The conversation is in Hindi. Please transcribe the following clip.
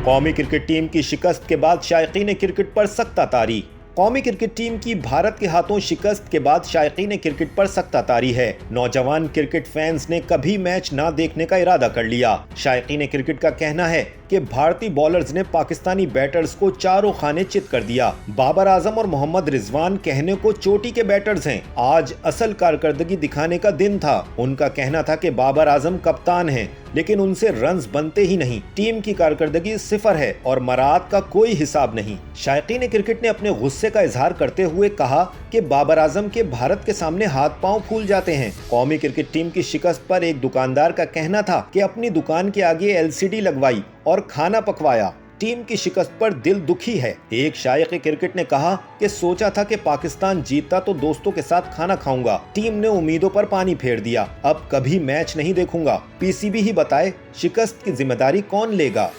कौमी क्रिकेट टीम की शिकस्त के बाद शायकीन क्रिकेट पर सख्त तारी। कौमी क्रिकेट टीम की भारत के हाथों शिकस्त के बाद शायकीन क्रिकेट पर सख्त तारी है। नौजवान क्रिकेट फैंस ने कभी मैच ना देखने का इरादा कर लिया। शायकीन क्रिकेट का कहना है कि भारतीय बॉलर्स ने पाकिस्तानी बैटर्स को चारों खाने चित कर दिया। बाबर आजम और मोहम्मद रिजवान कहने को चोटी के बैटर्स हैं। आज असल कारकर्दगी दिखाने का दिन था। उनका कहना था कि बाबर आजम कप्तान हैं, लेकिन उनसे रन्स बनते ही नहीं। टीम की कारकर्दगी सिफर है और मरात का कोई हिसाब नहीं। शायकीन क्रिकेट ने अपने गुस्से का इजहार करते हुए कहा कि बाबर आजम के भारत के सामने हाथ पांव फूल जाते हैं। कौमी क्रिकेट टीम की शिकस्त पर एक दुकानदार का कहना था कि अपनी दुकान के आगे एलसीडी लगवाई और खाना पकवाया। टीम की शिकस्त पर दिल दुखी है। एक शायक क्रिकेट ने कहा कि सोचा था कि पाकिस्तान जीतता तो दोस्तों के साथ खाना खाऊंगा। टीम ने उम्मीदों पर पानी फेर दिया। अब कभी मैच नहीं देखूंगा। पीसीबी ही बताए शिकस्त की जिम्मेदारी कौन लेगा।